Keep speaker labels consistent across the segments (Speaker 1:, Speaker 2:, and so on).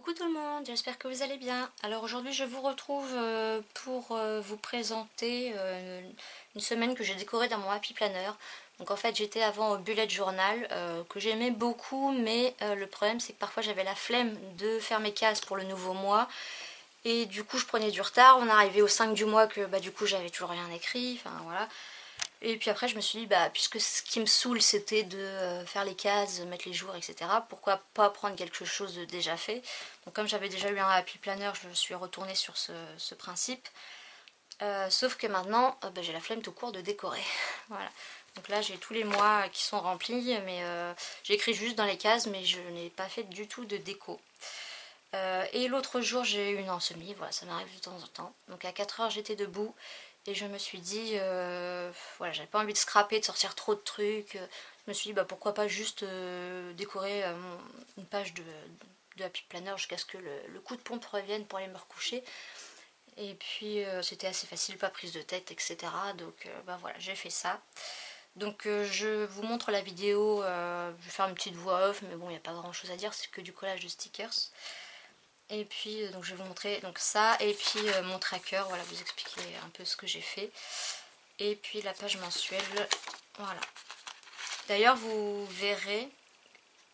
Speaker 1: Coucou tout le monde, j'espère que vous allez bien. Alors aujourd'hui je vous retrouve pour vous présenter une semaine que j'ai décorée dans mon Happy Planner. Donc en fait j'étais avant au bullet journal que j'aimais beaucoup, mais le problème c'est que parfois j'avais la flemme de faire mes cases pour le nouveau mois. Et du coup je prenais du retard, on arrivait au 5 du mois que du coup j'avais toujours rien écrit, enfin voilà. Et puis après je me suis dit, puisque ce qui me saoule c'était de faire les cases, mettre les jours, etc. Pourquoi pas prendre quelque chose de déjà fait. Donc comme j'avais déjà eu un Happy Planner, je suis retournée sur ce principe. Sauf que maintenant, j'ai la flemme tout court de décorer. Voilà. Donc là j'ai tous les mois qui sont remplis, mais j'écris juste dans les cases, mais je n'ai pas fait du tout de déco. Et l'autre jour j'ai eu une insomnie, voilà, ça m'arrive de temps en temps. Donc à 4 heures j'étais debout et je me suis dit, voilà, j'avais pas envie de scraper, de sortir trop de trucs. Je me suis dit, pourquoi pas juste décorer une page de Happy Planner jusqu'à ce que le coup de pompe revienne pour aller me recoucher. Et puis c'était assez facile, pas prise de tête, etc. Donc voilà, j'ai fait ça. Donc je vous montre la vidéo, je vais faire une petite voix off, mais bon, il n'y a pas grand chose à dire, c'est que du collage de stickers. Et puis donc je vais vous montrer donc ça, et puis mon tracker, voilà, vous expliquer un peu ce que j'ai fait. Et puis la page mensuelle, voilà. D'ailleurs vous verrez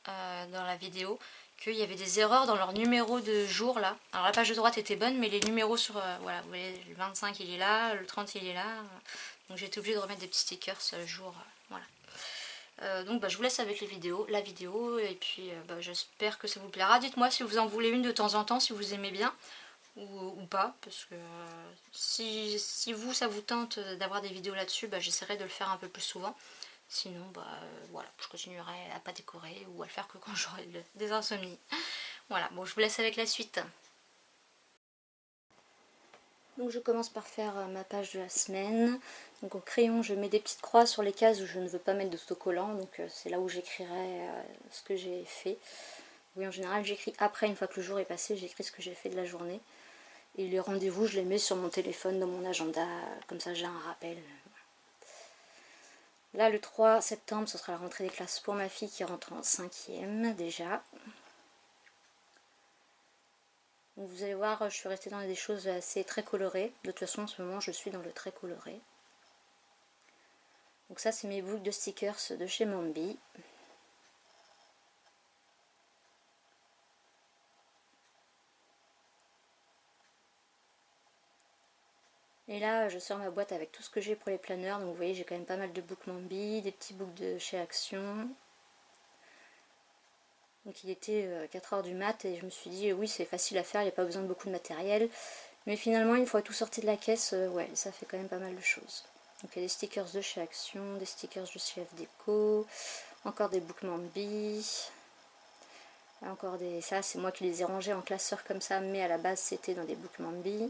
Speaker 1: dans la vidéo qu'il y avait des erreurs dans leur numéro de jour là. Alors la page de droite était bonne, mais les numéros sur, voilà, vous voyez, le 25 il est là, le 30 il est là. Donc j'ai été obligée de remettre des petits stickers jour, voilà. Donc je vous laisse avec la vidéo, et puis j'espère que ça vous plaira. Dites-moi si vous en voulez une de temps en temps, si vous aimez bien ou pas, parce que si vous ça vous tente d'avoir des vidéos là-dessus, j'essaierai de le faire un peu plus souvent. Sinon voilà, je continuerai à pas décorer ou à le faire que quand j'aurai des insomnies. Voilà, bon, je vous laisse avec la suite. Donc je commence par faire ma page de la semaine. Donc au crayon je mets des petites croix sur les cases où je ne veux pas mettre d'autocollant, donc c'est là où j'écrirai ce que j'ai fait. Oui, en général j'écris après, une fois que le jour est passé, j'écris ce que j'ai fait de la journée. Et les rendez-vous je les mets sur mon téléphone, dans mon agenda, comme ça j'ai un rappel. Là le 3 septembre ce sera la rentrée des classes pour ma fille qui rentre en 5e déjà. Donc vous allez voir, je suis restée dans des choses assez très colorées. De toute façon en ce moment je suis dans le très coloré. Donc ça c'est mes boucles de stickers de chez Mambi. Et là je sors ma boîte avec tout ce que j'ai pour les planeurs. Donc vous voyez j'ai quand même pas mal de boucles Mambi, des petits boucles de chez Action. Donc il était 4h du mat et je me suis dit oui c'est facile à faire, il n'y a pas besoin de beaucoup de matériel. Mais finalement une fois tout sorti de la caisse, ouais ça fait quand même pas mal de choses. Donc il y a des stickers de chez Action, des stickers de chez FDeco, encore des boucles Mambi. Encore des... Ça c'est moi qui les ai rangés en classeur comme ça, mais à la base c'était dans des boucles Mambi.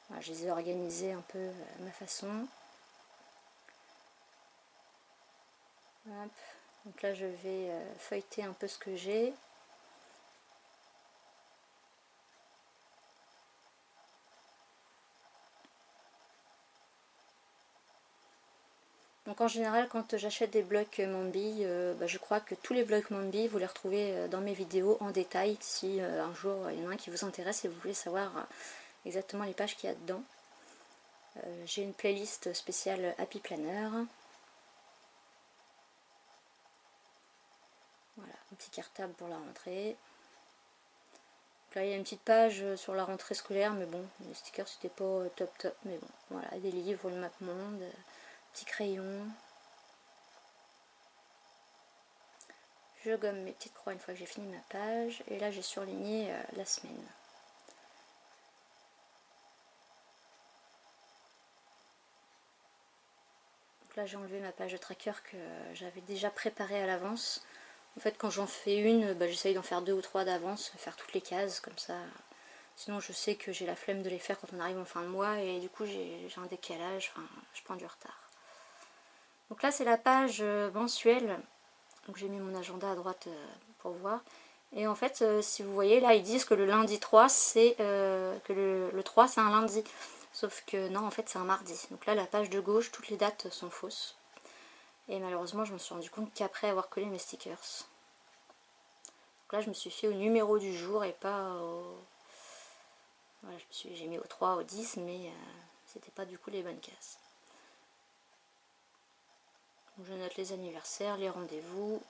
Speaker 1: Voilà, je les ai organisés un peu à ma façon. Hop. Donc là je vais feuilleter un peu ce que j'ai. Donc en général quand j'achète des blocs Mambi, je crois que tous les blocs Mambi vous les retrouvez dans mes vidéos en détail. Si un jour il y en a un qui vous intéresse et vous voulez savoir exactement les pages qu'il y a dedans. J'ai une playlist spéciale Happy Planner. Voilà, un petit cartable pour la rentrée. Donc là il y a une petite page sur la rentrée scolaire, mais bon, les stickers c'était pas top, mais bon, voilà, des livres, le map-monde, petit crayon. Je gomme mes petites croix une fois que j'ai fini ma page, et là j'ai surligné la semaine. Donc là j'ai enlevé ma page de tracker que j'avais déjà préparée à l'avance. En fait quand j'en fais une, j'essaye d'en faire 2 ou 3 d'avance, faire toutes les cases comme ça. Sinon je sais que j'ai la flemme de les faire quand on arrive en fin de mois et du coup j'ai un décalage, enfin je prends du retard. Donc là c'est la page mensuelle, donc j'ai mis mon agenda à droite pour voir. Et en fait si vous voyez là ils disent que le lundi 3 c'est que le 3 c'est un lundi. Sauf que non en fait c'est un mardi. Donc là la page de gauche, toutes les dates sont fausses. Et malheureusement je me suis rendu compte qu'après avoir collé mes stickers. Donc là je me suis fait au numéro du jour et pas au... Voilà, j'ai mis au 3, au 10, mais c'était pas du coup les bonnes cases. Donc je note les anniversaires, les rendez-vous.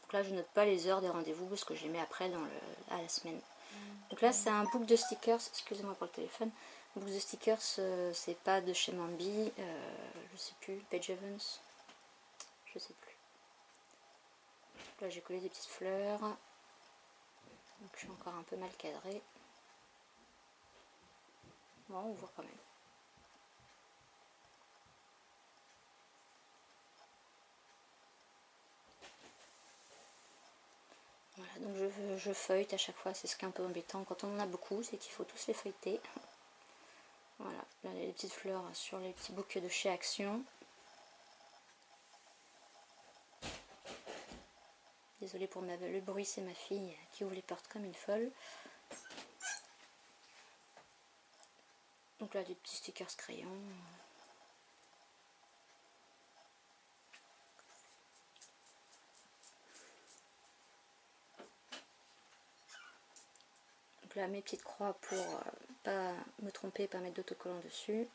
Speaker 1: Donc là je note pas les heures des rendez-vous parce que je les mets après à la semaine. Donc là c'est un book de stickers, excusez-moi pour le téléphone. Un book de stickers, c'est pas de chez Mambi, je sais plus, Page Evans, je sais plus. Là j'ai collé des petites fleurs, donc je suis encore un peu mal cadrée. Bon, on voit quand même. Voilà, donc je feuillete à chaque fois, c'est ce qui est un peu embêtant quand on en a beaucoup, c'est qu'il faut tous les feuilleter. Voilà, là il y a les petites fleurs sur les petits bouquets de chez Action. Désolée pour le bruit, c'est ma fille qui ouvre les portes comme une folle. Donc là des petits stickers crayons. Donc là mes petites croix pour pas me tromper, pas mettre d'autocollant dessus.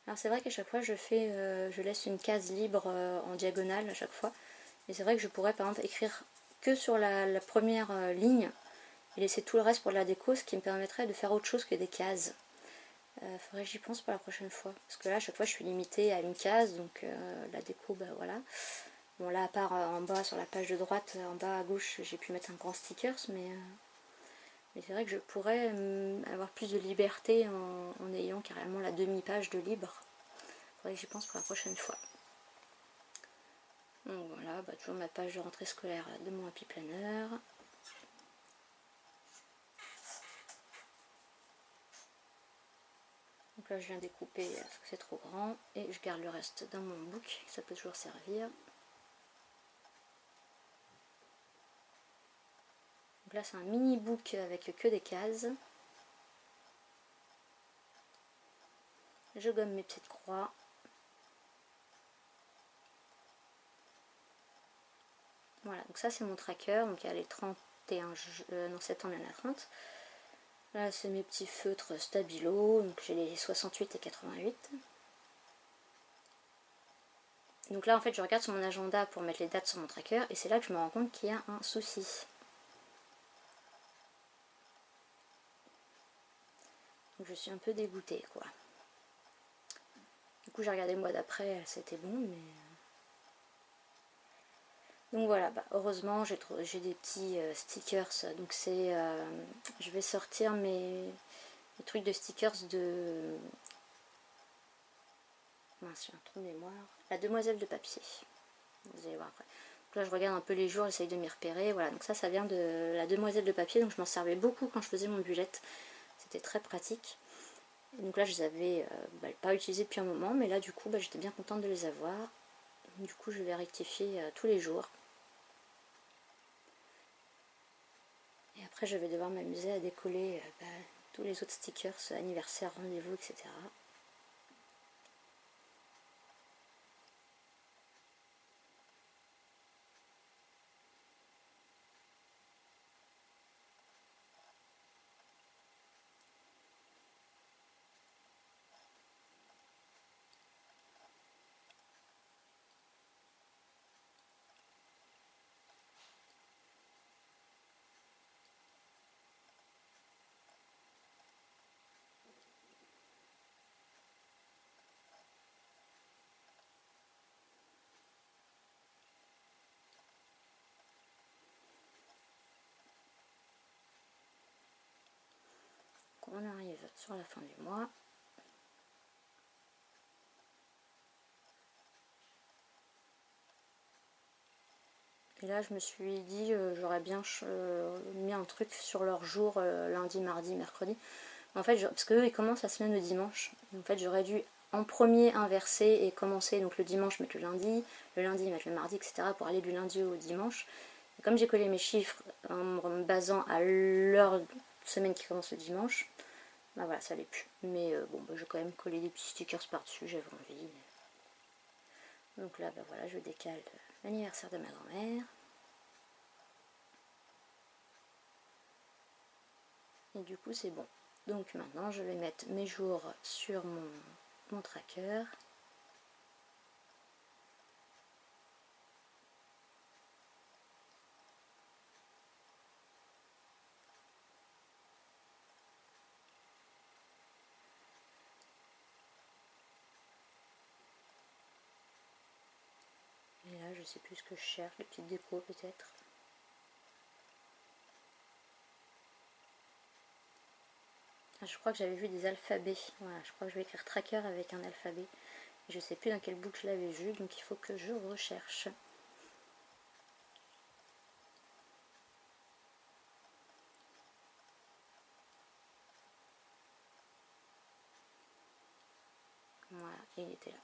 Speaker 1: Alors c'est vrai qu'à chaque fois je laisse une case libre en diagonale à chaque fois. Et c'est vrai que je pourrais par exemple écrire que sur la première ligne et laisser tout le reste pour la déco, ce qui me permettrait de faire autre chose que des cases. Faudrait que j'y pense pour la prochaine fois. Parce que là à chaque fois je suis limitée à une case, donc la déco, bah voilà. Bon là à part en bas sur la page de droite, en bas à gauche j'ai pu mettre un grand stickers, mais c'est vrai que je pourrais avoir plus de liberté en ayant carrément la demi-page de libre. Faudrait que j'y pense pour la prochaine fois. Donc voilà, bah, toujours ma page de rentrée scolaire de mon Happy Planner. Donc là je viens découper parce que c'est trop grand et je garde le reste dans mon book, ça peut toujours servir. Donc là c'est un mini book avec que des cases. Je gomme mes petites croix. Voilà, donc ça c'est mon tracker, donc il y a les 31, non septembre il y en a 30. Là c'est mes petits feutres Stabilo, donc j'ai les 68 et 88. Donc là en fait je regarde sur mon agenda pour mettre les dates sur mon tracker et c'est là que je me rends compte qu'il y a un souci. Donc je suis un peu dégoûtée quoi. Du coup j'ai regardé le mois d'après, c'était bon mais... Donc voilà, bah, heureusement j'ai des petits stickers, donc c'est... je vais sortir mes trucs de stickers de... Mince, j'ai un trou de mémoire. La demoiselle de papier. Vous allez voir après. Donc là je regarde un peu les jours, j'essaye de m'y repérer. Voilà, donc ça vient de la demoiselle de papier, donc je m'en servais beaucoup quand je faisais mon bullet. C'était très pratique. Et donc là je les avais pas utilisés depuis un moment, mais là du coup bah, j'étais bien contente de les avoir. Du coup je vais rectifier tous les jours. Et après je vais devoir m'amuser à décoller tous les autres stickers, anniversaire, rendez-vous, etc. On arrive sur la fin du mois. Et là je me suis dit j'aurais bien mis un truc sur leur jour lundi, mardi, mercredi. En fait, parce qu'eux ils commencent la semaine le dimanche. En fait j'aurais dû en premier inverser et commencer donc le dimanche mettre le lundi mettre le mardi, etc. pour aller du lundi au dimanche. Et comme j'ai collé mes chiffres en me basant à l'heure semaine qui commence le dimanche. Bah voilà, ça l'est plus. Mais bon, bah, je vais quand même coller des petits stickers par-dessus, j'avais envie. Donc là, bah voilà, je décale l'anniversaire de ma grand-mère. Et du coup, c'est bon. Donc maintenant, je vais mettre mes jours sur mon tracker. Et là, je sais plus ce que je cherche, les petites décos peut-être. Ah, je crois que j'avais vu des alphabets. Voilà, je crois que je vais écrire tracker avec un alphabet. Je sais plus dans quelle boucle je l'avais vu, donc il faut que je recherche. Voilà, et il était là.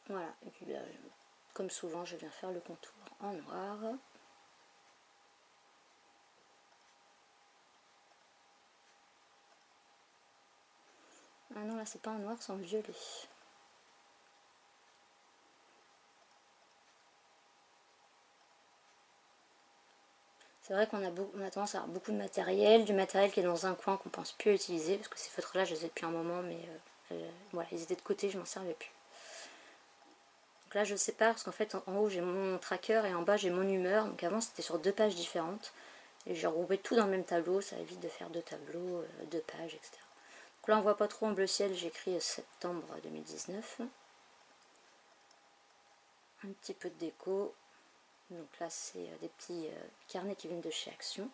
Speaker 1: Voilà, et puis là, comme souvent, je viens faire le contour en noir. Ah non, là c'est pas en noir, c'est en violet. C'est vrai qu'on a tendance à avoir beaucoup de matériel, du matériel qui est dans un coin qu'on pense plus utiliser, parce que ces feutres-là, je les ai depuis un moment, mais voilà, ils étaient de côté, je m'en servais plus. Donc là, je sépare, parce qu'en fait, en haut, j'ai mon tracker et en bas, j'ai mon humeur. Donc avant, c'était sur 2 pages différentes. Et j'ai regroupé tout dans le même tableau, ça évite de faire 2 tableaux, 2 pages, etc. Donc là, on voit pas trop en bleu ciel, j'ai écrit septembre 2019. Un petit peu de déco. Donc là, c'est des petits carnets qui viennent de chez Action.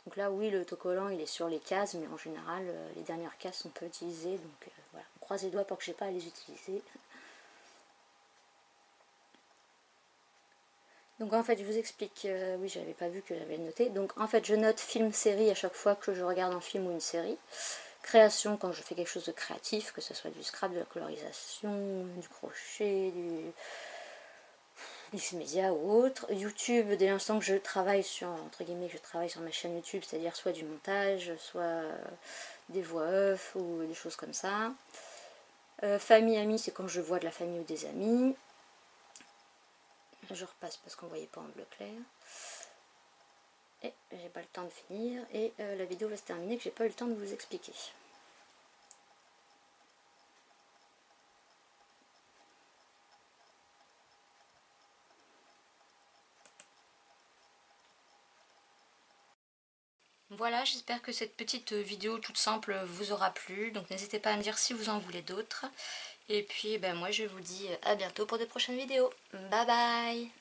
Speaker 1: Donc là, oui, le autocollant, il est sur les cases, mais en général, les dernières cases, on peut utiliser. Donc voilà, on croise les doigts pour que je n'ai pas à les utiliser. Donc en fait, je vous explique, oui, j'avais pas vu que j'avais noté. Donc en fait, je note film-série à chaque fois que je regarde un film ou une série. Création quand je fais quelque chose de créatif, que ce soit du scrap, de la colorisation, du crochet, du Xmedia ou autre. YouTube, dès l'instant que je travaille sur, entre guillemets, je travaille sur ma chaîne YouTube, c'est-à-dire soit du montage, soit des voix off ou des choses comme ça. Famille, amis, c'est quand je vois de la famille ou des amis. Je repasse parce qu'on ne voyait pas en bleu clair. Et j'ai pas le temps de finir. Et la vidéo va se terminer que j'ai pas eu le temps de vous expliquer. Voilà, j'espère que cette petite vidéo toute simple vous aura plu. Donc n'hésitez pas à me dire si vous en voulez d'autres. Et puis ben, moi je vous dis à bientôt pour de prochaines vidéos. Bye bye!